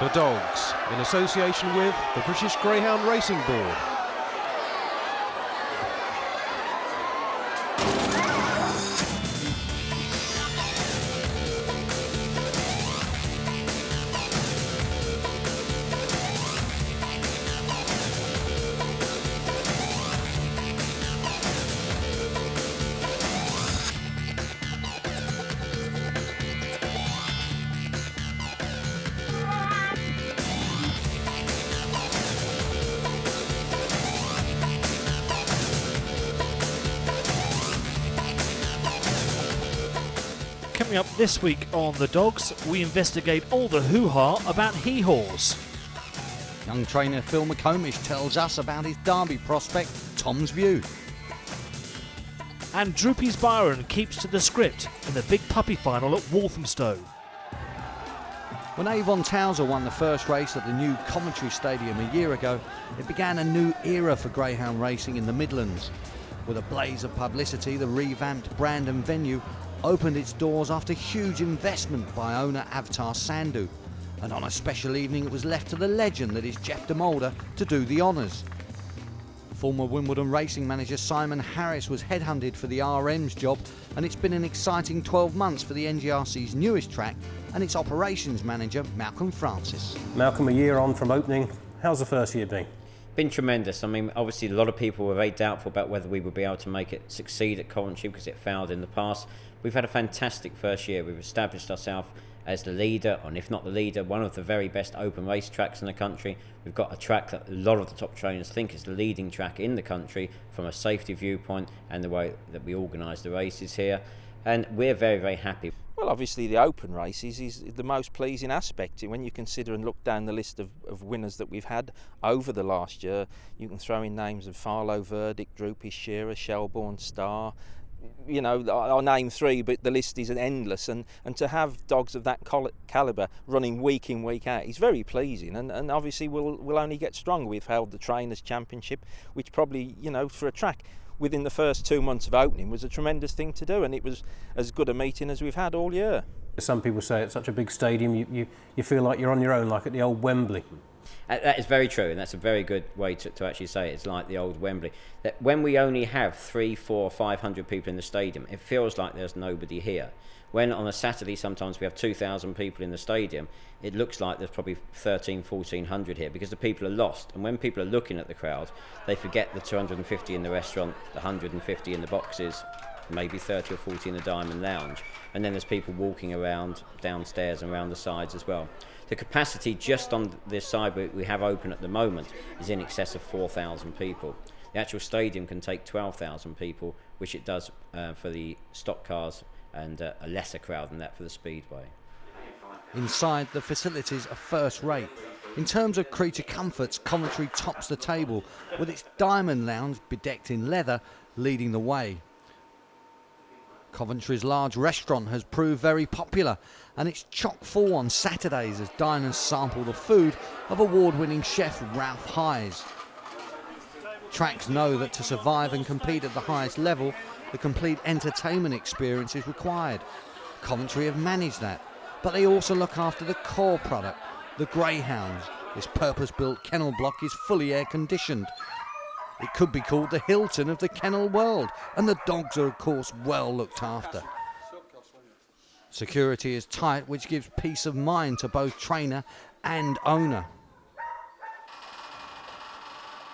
The Dogs, in association with the British Greyhound Racing Board. Coming up this week on The Dogs, we investigate all the hoo-ha about HAWS. Young trainer Phil McComish tells us about his Derby prospect, Tom's View. And DROOPYS BYRON keeps to the script in the big puppy final at Walthamstow. When Avon Towser won the first race at the new Coventry Stadium a year ago, it began a new era for greyhound racing in the Midlands. With a blaze of publicity, the revamped brand and venue opened its doors after huge investment by owner Avtar Sandhu, and on a special evening it was left to the legend that is Jeff de Mulder to do the honours. Former Wimbledon racing manager Simon Harris was headhunted for the RM's job, and it's been an exciting 12 months for the NGRC's newest track and its operations manager Malcolm Francis. Malcolm, a year on from opening, how's the first year been? Been tremendous. I mean, obviously a lot of people were very doubtful about whether we would be able to make it succeed at Coventry because it failed in the past. We've had a fantastic first year. We've established ourselves as the leader, and if not the leader, one of the very best open race tracks in the country. We've got a track that a lot of the top trainers think is the leading track in the country from a safety viewpoint and the way that we organise the races here. And we're very, very happy. Well, obviously the open races is the most pleasing aspect. When you consider and look down the list of winners that we've had over the last year, you can throw in names of Farlow, Verdict, DROOPYS, Shearer, Shelbourne, Star. You know, I'll name three, but the list is endless. And to have dogs of that calibre running week in, week out is very pleasing. And obviously we'll only get stronger. We've held the Trainers' Championship, which probably, you know, for a track within the first 2 months of opening was a tremendous thing to do, and it was as good a meeting as we've had all year. Some people say it's such a big stadium, you feel like you're on your own, like at the old Wembley. That is very true, and that's a very good way to actually say it. It's like the old Wembley. That when we only have 300, 400, 500 people in the stadium, it feels like there's nobody here. When on a Saturday sometimes we have 2,000 people in the stadium, it looks like there's probably 1,300, 1,400 here because the people are lost. And when people are looking at the crowd, they forget the 250 in the restaurant, the 150 in the boxes, maybe 30 or 40 in the Diamond Lounge. And then there's people walking around downstairs and around the sides as well. The capacity just on this side we have open at the moment is in excess of 4,000 people. The actual stadium can take 12,000 people, which it does for the stock cars, and a lesser crowd than that for the Speedway. Inside, the facilities are first rate. In terms of creature comforts, Coventry tops the table, with its Diamond Lounge bedecked in leather leading the way. Coventry's large restaurant has proved very popular, and it's chock full on Saturdays as diners sample the food of award-winning chef Ralph Hayes. Tracks know that to survive and compete at the highest level, the complete entertainment experience is required. Coventry have managed that, but they also look after the core product, the greyhounds. This purpose-built kennel block is fully air-conditioned. It could be called the Hilton of the kennel world, and the dogs are of course well looked after. Security is tight, which gives peace of mind to both trainer and owner.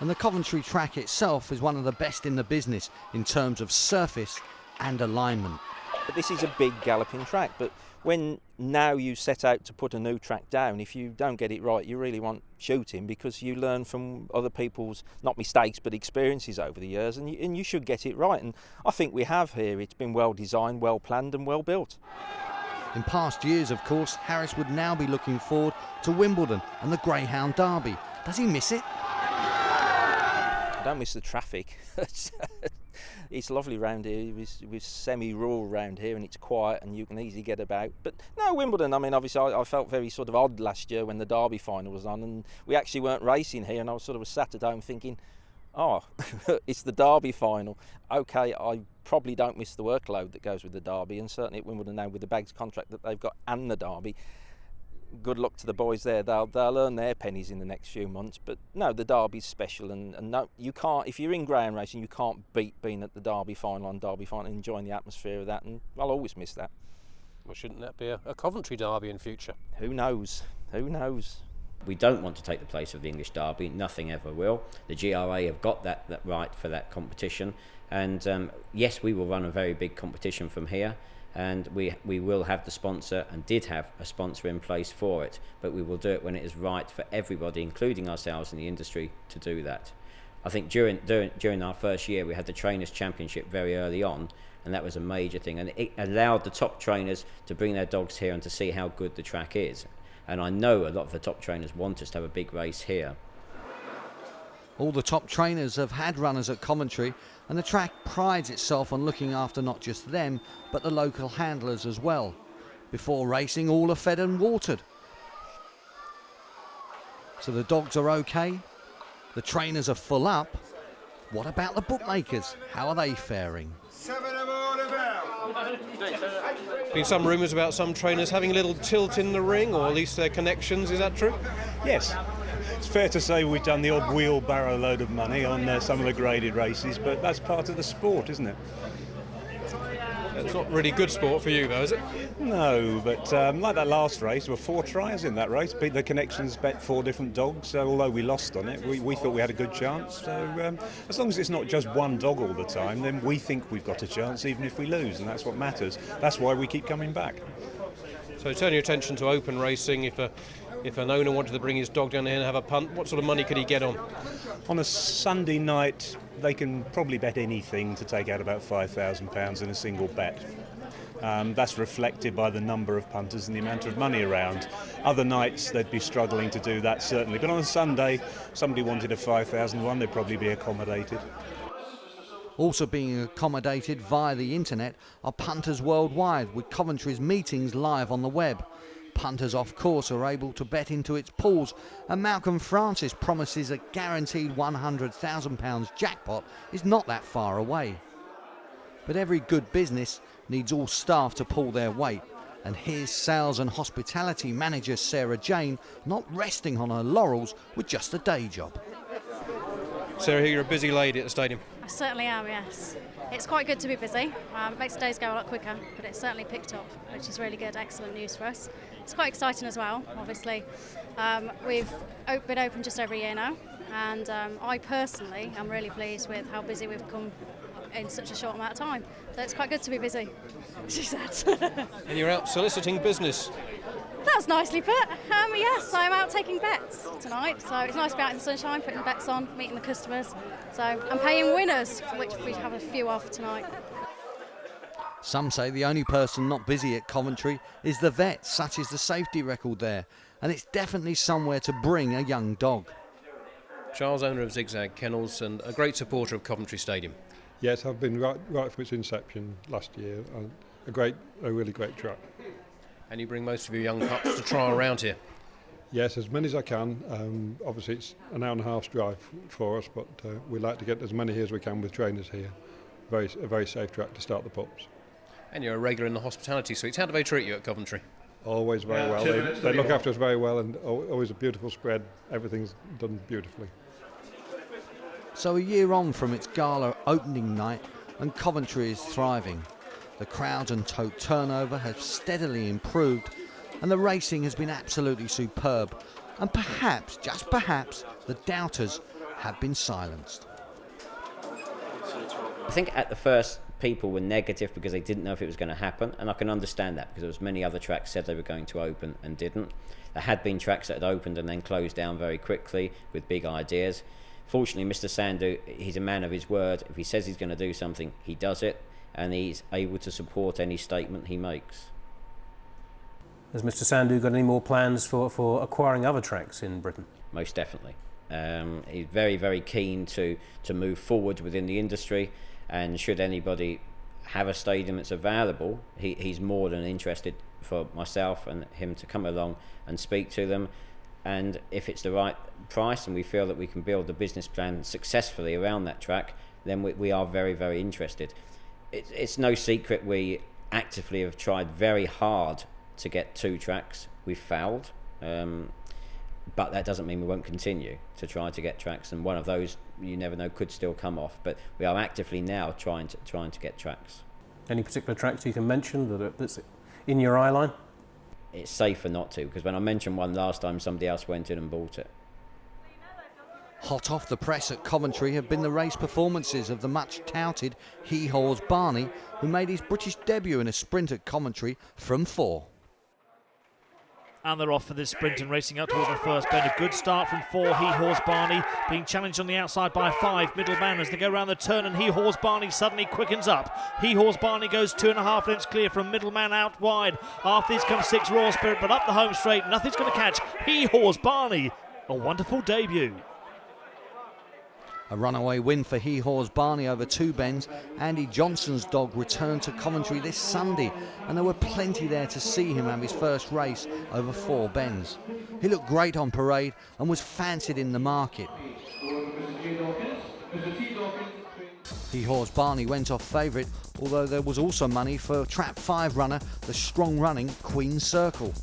And the Coventry track itself is one of the best in the business in terms of surface and alignment. But this is a big galloping track, but when now you set out to put a new track down, if you don't get it right, you really want shooting, because you learn from other people's, not mistakes, but experiences over the years, and you should get it right. And I think we have here. It's been well designed, well planned and well built. In past years, of course, Harris would now be looking forward to Wimbledon and the Greyhound Derby. Does he miss it? I don't miss the traffic. It's lovely round here. We're semi-rural round here, and it's quiet and you can easily get about. But no, Wimbledon, I mean, obviously I felt very sort of odd last year when the Derby final was on and we actually weren't racing here, and I was sort of sat at home thinking, oh, it's the Derby final. Okay, I probably don't miss the workload that goes with the Derby, and certainly at Wimbledon now with the Bags contract that they've got and the Derby, good luck to the boys there. They'll earn their pennies in the next few months. But no, the Derby's special, and no, you can't. If you're in greyhound racing, you can't beat being at the Derby final on Derby final, and enjoying the atmosphere of that. And I'll always miss that. Well, shouldn't that be a Coventry Derby in future? Who knows? Who knows? We don't want to take the place of the English Derby. Nothing ever will. The GRA have got that right for that competition, and yes, we will run a very big competition from here. And we will have the sponsor, and did have a sponsor in place for it, but we will do it when it is right for everybody, including ourselves in the industry, to do that. I think during our first year we had the Trainers' Championship very early on, and that was a major thing, and it allowed the top trainers to bring their dogs here and to see how good the track is. And I know a lot of the top trainers want us to have a big race here. All the top trainers have had runners at Coventry, and the track prides itself on looking after not just them, but the local handlers as well. Before racing, all are fed and watered. So the dogs are okay, the trainers are full up. What about the bookmakers? How are they faring? Been some rumours about some trainers having a little tilt in the ring, or at least their connections. Is that true? Yes. It's fair to say we've done the odd wheelbarrow load of money on some of the graded races, but that's part of the sport, isn't it? It's not really good sport for you, though, is it? No, but like that last race, there were 4 tries in that race. The Connections bet 4 different dogs, so although we lost on it, we thought we had a good chance. So as long as it's not just one dog all the time, then we think we've got a chance, even if we lose, and that's what matters. That's why we keep coming back. So turn your attention to open racing. If an owner wanted to bring his dog down here and have a punt, what sort of money could he get on? On a Sunday night, they can probably bet anything to take out about £5,000 in a single bet. That's reflected by the number of punters and the amount of money around. Other nights they'd be struggling to do that, certainly, but on a Sunday, somebody wanted a 5,000 one, they'd probably be accommodated. Also being accommodated via the internet are punters worldwide, with Coventry's meetings live on the web. Punters off course are able to bet into its pools, and Malcolm Francis promises a guaranteed £100,000 jackpot is not that far away. But every good business needs all staff to pull their weight, and here's sales and hospitality manager Sarah Jane not resting on her laurels with just a day job. Sarah, you're a busy lady at the stadium. I certainly am, yes. It's quite good to be busy. It makes the days go a lot quicker, but it's certainly picked up, which is really good, excellent news for us. It's quite exciting as well, obviously. We've been open just over a year now, and I personally am really pleased with how busy we've come in such a short amount of time. So it's quite good to be busy, she said. And you're out soliciting business. That's nicely put. Yes, I'm out taking bets tonight, so it's nice to be out in the sunshine, putting bets on, meeting the customers. So I'm paying winners, which we have a few of tonight. Some say the only person not busy at Coventry is the vet, such is the safety record there, and it's definitely somewhere to bring a young dog. Charles, owner of Zigzag Kennels and a great supporter of Coventry Stadium. Yes, I've been right from its inception last year. A really great track. And you bring most of your young pups to trial around here? Yes, as many as I can. Obviously it's an hour and a half's drive for us, but we like to get as many here as we can with trainers here. A very safe track to start the pups. And you're a regular in the hospitality suites. How do they treat you at Coventry? Always very well. They look after us very well, and always a beautiful spread. Everything's done beautifully. So a year on from its gala opening night, and Coventry is thriving. The crowds and tote turnover have steadily improved, and the racing has been absolutely superb. And perhaps, just perhaps, the doubters have been silenced. I think at the first people were negative because they didn't know if it was going to happen, and I can understand that because there was many other tracks said they were going to open and didn't. There had been tracks that had opened and then closed down very quickly with big ideas. Fortunately, Mr. Sandhu, he's a man of his word. If he says he's going to do something, he does it, and he's able to support any statement he makes. Has Mr. Sandhu got any more plans for acquiring other tracks in Britain? Most definitely. He's very, very keen to move forward within the industry, and should anybody have a stadium that's available, he's more than interested for myself and him to come along and speak to them. And if it's the right price and we feel that we can build a business plan successfully around that track, then we are very, very interested. It's no secret we actively have tried very hard to get 2 tracks. We've failed. But that doesn't mean we won't continue to try to get tracks, and one of those, you never know, could still come off. But we are actively now trying to get tracks. Any particular tracks you can mention that's in your eye line? It's safer not to, because when I mentioned one last time, somebody else went in and bought it. Hot off the press at Coventry have been the race performances of the much-touted HAWS BARNEY, who made his British debut in a sprint at Coventry from 4. And they're off for this sprint and racing up towards the first bend. A good start from 4, HAWS BARNEY, being challenged on the outside by 5, Middleman, as they go around the turn, and HAWS BARNEY suddenly quickens up. HAWS BARNEY goes 2.5 lengths clear from Middleman out wide. After this comes 6, Raw Spirit, but up the home straight, nothing's going to catch HAWS BARNEY. A wonderful debut. A runaway win for HAWS BARNEY over 2 bends. Andy Johnson's dog returned to Coventry this Sunday, and there were plenty there to see him have his first race over 4 bends. He looked great on parade and was fancied in the market. HAWS BARNEY went off favourite, although there was also money for Trap 5 runner, the strong running Queen Circle.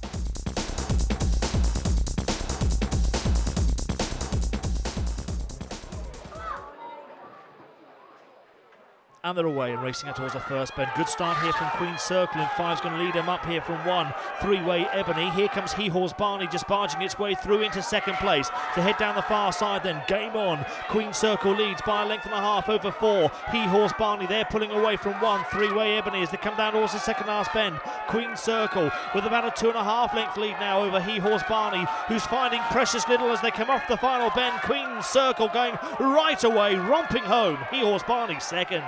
And they're away and racing out towards the first bend. Good start here from Queen Circle, and 5's going to lead him up here from 1. 3-way Ebony. Here comes HAWS BARNEY just barging its way through into second place. To head down the far side then, game on. Queen Circle leads by 1.5 lengths over 4. HAWS BARNEY there pulling away from 1. 3-way Ebony as they come down towards the second last bend. Queen Circle with about a 2.5 length lead now over HAWS BARNEY, who's finding precious little as they come off the final bend. Queen Circle going right away, romping home. HAWS BARNEY second.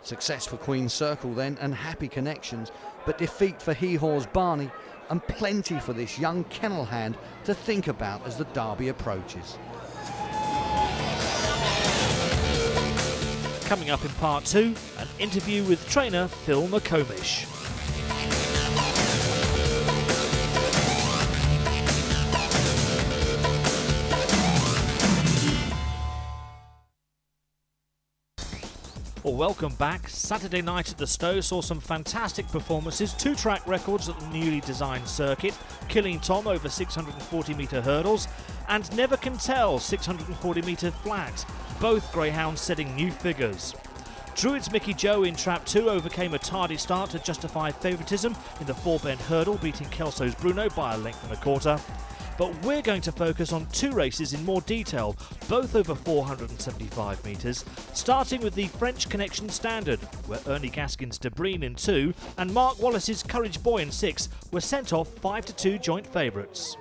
Success for Queen Circle then, and happy connections, but defeat for HAWS BARNEY, and plenty for this young kennel hand to think about as the derby approaches. Coming up in part 2, an interview with trainer Phil McComish. Well, welcome back. Saturday night at the Stow saw some fantastic performances, 2 track records at the newly designed circuit, Killing Tom over 640 metre hurdles, and Never Can Tell 640 metre flat, both greyhounds setting new figures. Druids' Mickey Joe in Trap 2 overcame a tardy start to justify favouritism in the 4-bend hurdle, beating Kelso's Bruno by 1.25 lengths. But we're going to focus on 2 races in more detail, both over 475 metres, starting with the French Connection Standard, where Ernie Gaskin's De Breen in 2 and Mark Wallace's Courage Boy in 6 were sent off 5-2 joint favourites.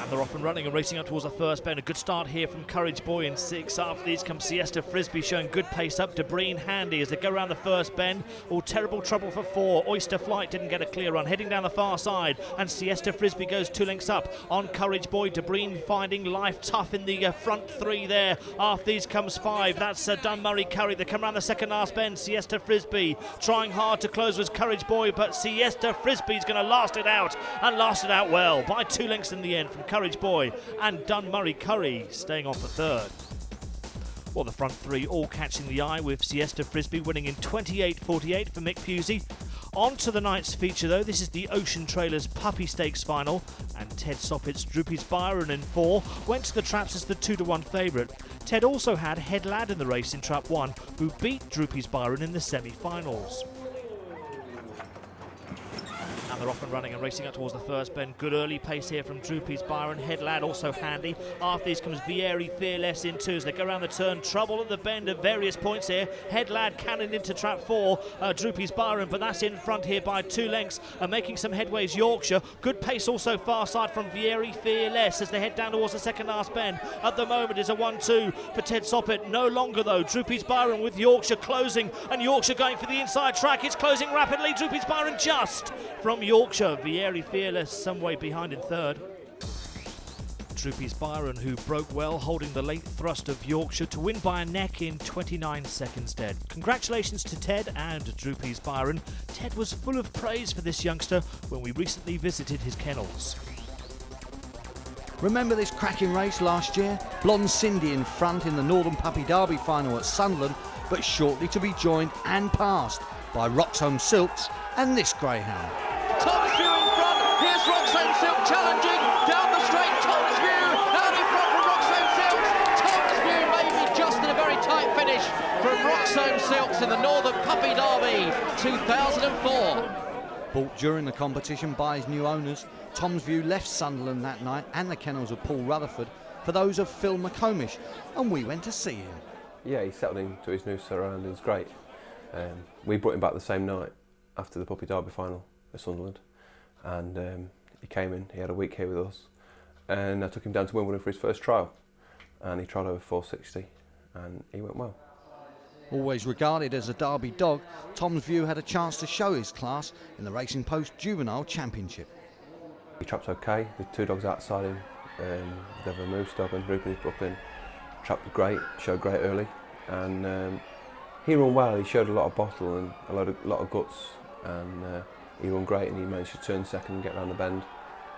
And they're off and running and racing up towards the first bend. A good start here from Courage Boy in 6. After these comes SIESTA FRISBY showing good pace up. De Breen handy as they go around the first bend. All terrible trouble for 4. Oyster Flight didn't get a clear run, heading down the far side. And SIESTA FRISBY goes 2 lengths up on Courage Boy. De Breen finding life tough in the front 3 there. After these comes 5. That's Dunmurray Curry. They come around the second last bend. SIESTA FRISBY trying hard to close was Courage Boy, but SIESTA FRISBY's going to last it out, and last it out well by 2 lengths in the end from Courage Boy, and Dunmurray Curry staying on for 3rd. Well, the front 3 all catching the eye, with SIESTA FRISBY winning in 28.48 for Mick Pusey. On to the night's feature though. This is the Ocean Trailers Puppy Stakes final, and Ted Soppett's Droopy's BYRON in 4 went to the traps as the 2-1 favourite. Ted also had Head Lad in the race in Trap 1, who beat Droopy's BYRON in the semi-finals. And they're off and running and racing up towards the first bend. Good early pace here from Droopy's BYRON. Head Lad also handy. After these comes Vieri Fearless in 2 as they go around the turn. Trouble at the bend at various points here. Head Lad cannon into Trap 4. Droopy's BYRON, but that's in front here by 2 lengths. Making some headways Yorkshire. Good pace also far side from Vieri Fearless as they head down towards the second last bend. At the moment is a 1-2 for Ted Soppett. No longer though. Droopy's BYRON with Yorkshire closing, and Yorkshire going for the inside track. It's closing rapidly. Droopy's BYRON just from Yorkshire. Vieri Fearless some way behind in 3rd. Droopy's BYRON, who broke well, holding the late thrust of Yorkshire to win by a neck in 29 seconds dead. Congratulations to Ted and Droopy's BYRON. Ted was full of praise for this youngster when we recently visited his kennels. Remember this cracking race last year? Blonde Cindy in front in the Northern Puppy Derby final at Sunderland, but shortly to be joined and passed by Roxholm Silks and this greyhound. Tom's View in front, here's Roxanne Silk challenging, down the straight, Tom's View, out in front from Roxanne Silks. Tom's View maybe just in a very tight finish from Roxanne Silks in the Northern Puppy Derby 2004. Bought during the competition by his new owners, Tom's View left Sunderland that night and the kennels of Paul Rutherford for those of Phil McComish, and we went to see him. Yeah, he settled into his new surroundings great. We brought him back the same night after the Puppy Derby final at Sunderland, and he came in, he had a week here with us, and I took him down to Wimbledon for his first trial, and he trialled over 460, and he went well. Always regarded as a Derby dog, Tom's View had a chance to show his class in the Racing Post Juvenile Championship. He trapped okay, the two dogs outside him, the Moose dog and DROOPYS Brooklyn, trapped great, showed great early, and he ran well. He showed a lot of bottle and a lot of guts, and he ran great, and he managed to turn second and get round the bend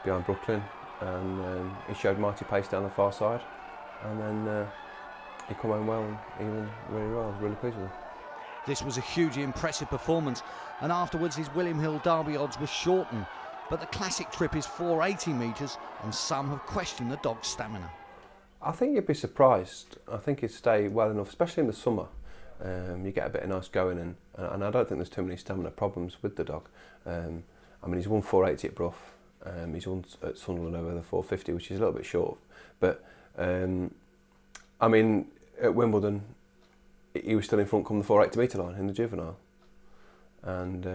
behind Brooklyn, and he showed mighty pace down the far side, and then he come home well and he ran really well. I was really pleased with him. This was a hugely impressive performance, and afterwards his William Hill Derby odds were shortened, but the classic trip is 480 metres and some have questioned the dog's stamina. I think you'd be surprised. I think he'd stay well enough, especially in the summer. You get a bit of nice going, and I don't think there's too many stamina problems with the dog. I mean, he's won 480 at Brough, he's won at Sunderland over the 450, which is a little bit short, but I mean, at Wimbledon, he was still in front come the 480 metre line in the juvenile, and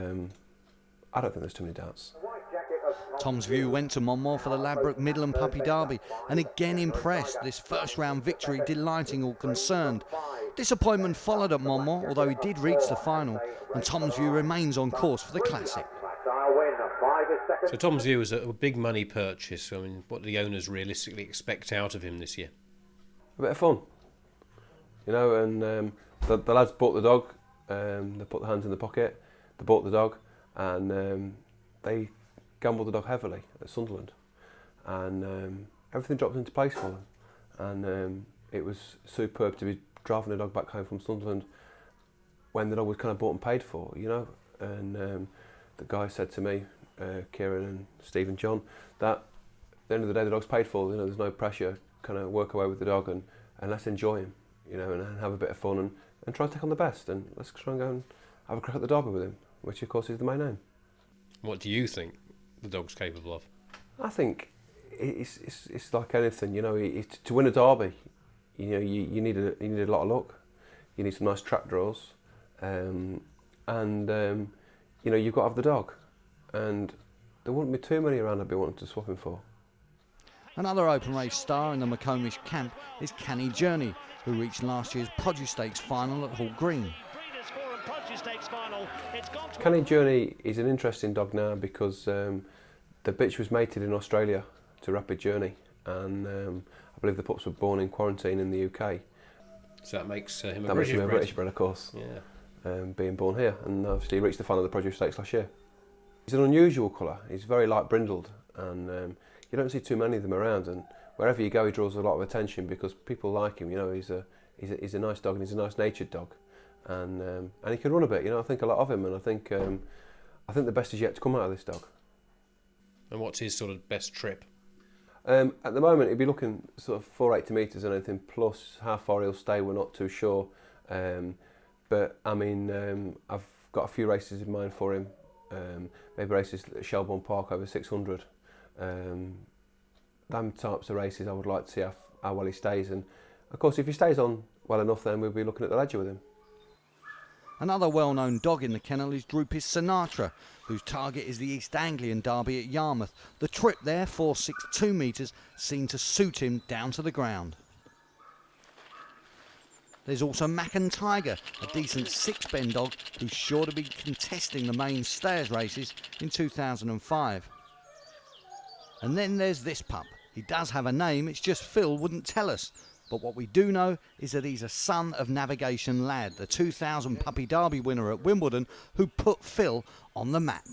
I don't think there's too many doubts. Tom's View went to Monmore for the Ladbroke Midland Puppy Derby and again impressed, this first round victory delighting all concerned. Disappointment followed at Monmore, although he did reach the final, and Tom's View remains on course for the Classic. So Tom's View was a big money purchase. I mean, what do the owners realistically expect out of him this year? A bit of fun, you know, and the lads bought the dog, they put their hands in the pocket, they bought the dog, and they gambled the dog heavily at Sunderland, and everything dropped into place for them, and it was superb to be driving the dog back home from Sunderland when the dog was kind of bought and paid for, you know, and the guy said to me, Kieran and Steve and John, that at the end of the day the dog's paid for, you know, there's no pressure, kind of work away with the dog and let's enjoy him, you know, and have a bit of fun and try to take on the best, and let's try and go and have a crack at the derby with him, which of course is the main aim. What do you think the dog's capable of? I think it's like anything, you know, to win a derby, you know, you need a lot of luck, you need some nice trap draws, and you know, you've got to have the dog, and there wouldn't be too many around I'd be wanting to swap him for. Another open race star in the MCCOMISH camp is Canny Journey, who reached last year's Produce Stakes final at Hall Green. Canny Journey is an interesting dog now because the bitch was mated in Australia to Rapid Journey, and I believe the pups were born in quarantine in the UK. So that makes him a British bred, of course. Yeah. Being born here, and obviously he reached the final of the Produce Stakes last year. He's an unusual colour. He's very light brindled, and you don't see too many of them around, and wherever you go he draws a lot of attention because people like him, you know, he's a nice dog and he's a nice natured dog, and he can run a bit, you know, I think a lot of him, and I think the best is yet to come out of this dog. And what's his sort of best trip? At the moment he'd be looking sort of 480 metres and anything plus. How far he'll stay we're not too sure, but I mean I've got a few races in mind for him, maybe races at Shelbourne Park over 600. Them types of races I would like to see how well he stays, and of course if he stays on well enough then we'll be looking at the ledger with him. Another well-known dog in the kennel is DROOPYS SINATRA, whose target is the East Anglian Derby at Yarmouth. The trip there, 462 metres, seemed to suit him down to the ground. There's also MACHAN Tiger, a decent six-bend dog who's sure to be contesting the main Stayers races in 2005. And then there's this pup. He does have a name, it's just Phil wouldn't tell us. But what we do know is that he's a son of Navigation Lad, the 2000 Puppy Derby winner at Wimbledon, who put Phil on the map.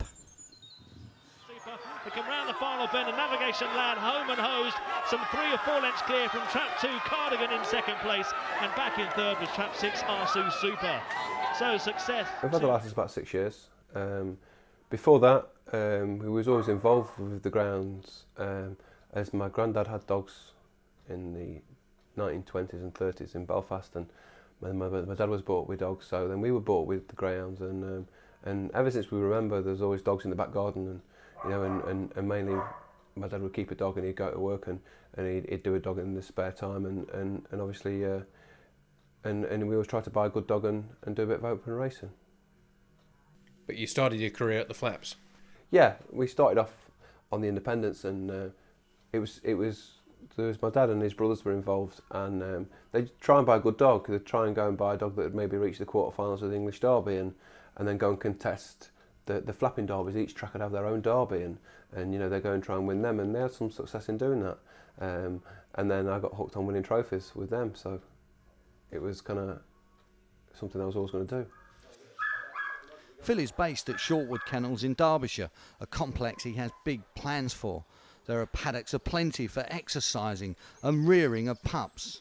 We come round the final bend, and Navigation Lad home and hosed, some 3 or 4 lengths clear from trap 2, Cardigan in second place, and back in third was trap 6, Arsu Super. So success. We've had the license about 6 years, Before that, we was always involved with the grounds, as my granddad had dogs in the 1920s and 30s in Belfast, and my dad was brought up with dogs, so then we were brought up with the greyhounds, and ever since we remember, there's always dogs in the back garden, and you know, and mainly my dad would keep a dog and he'd go to work and he'd do a dog in the spare time, and obviously and we always try to buy a good dog and do a bit of open racing. But you started your career at the Flaps. Yeah, we started off on the independents, and it was there was my dad and his brothers were involved, and they'd try and buy a good dog. They'd try and go and buy a dog that would maybe reach the quarterfinals of the English Derby, and then go and contest the flapping derbies. Each track would have their own derby, and you know, they go and try and win them, and they had some success in doing that. And then I got hooked on winning trophies with them, so it was kind of something I was always going to do. Phil is based at Shortwood Kennels in Derbyshire, a complex he has big plans for. There are paddocks aplenty for exercising and rearing of pups.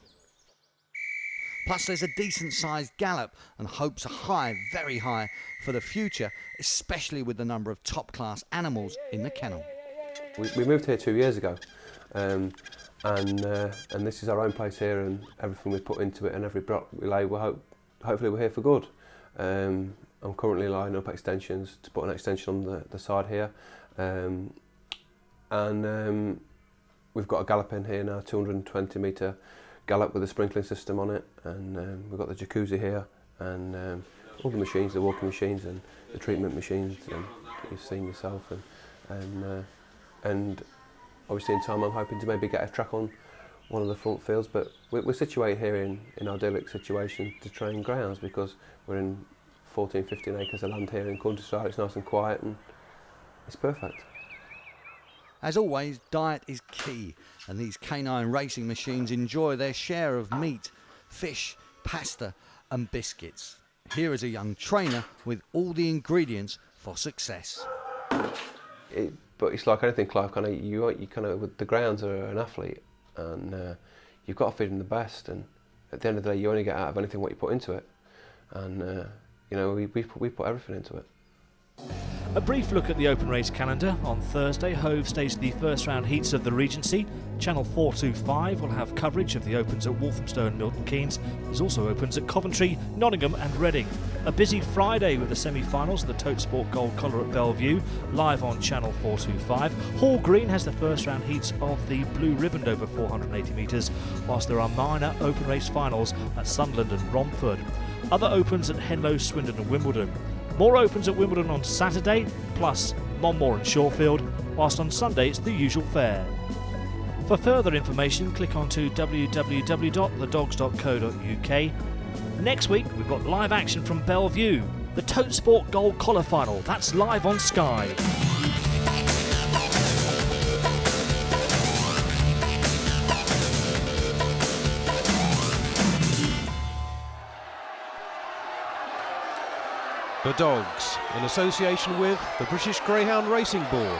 Plus there's a decent sized gallop, and hopes are high, very high, for the future, especially with the number of top class animals in the kennel. We moved here 2 years ago, and this is our own place here, and everything we put into it and every block we lay, hopefully we're here for good. I'm currently lining up extensions to put an extension on the side here, and we've got a gallop in here now, 220 metre gallop with a sprinkling system on it, and we've got the jacuzzi here, and all the machines, the walking machines and the treatment machines that you've seen yourself, and obviously in time I'm hoping to maybe get a track on one of the front fields, but we're situated here in an idyllic situation to train greyhounds, because we're in 14-15 acres of land here in countryside. It's nice and quiet, and it's perfect. As always, diet is key, and these canine racing machines enjoy their share of meat, fish, pasta and biscuits. Here is a young trainer with all the ingredients for success. But it's like anything, Clive, you kind of with the greyhounds are an athlete, and you've got to feed them the best, and at the end of the day you only get out of anything what you put into it, and you know, we put everything into it. A brief look at the open race calendar. On Thursday, Hove staged the first round heats of the Regency. Channel 425 will have coverage of the Opens at Walthamstow and Milton Keynes. There's also Opens at Coventry, Nottingham and Reading. A busy Friday with the semi-finals of the Tote Sport Gold Collar at Bellevue, live on Channel 425. Hall Green has the first round heats of the Blue Ribbon over 480 metres, whilst there are minor open race finals at Sunderland and Romford. Other Opens at Henlow, Swindon and Wimbledon. More Opens at Wimbledon on Saturday, plus Monmore and Shawfield, whilst on Sunday it's the usual fare. For further information, click on to www.thedogs.co.uk. Next week, we've got live action from Bellevue, the Tote Sport Gold Collar Final. That's live on Sky. The Dogs, in association with the British Greyhound Racing Board.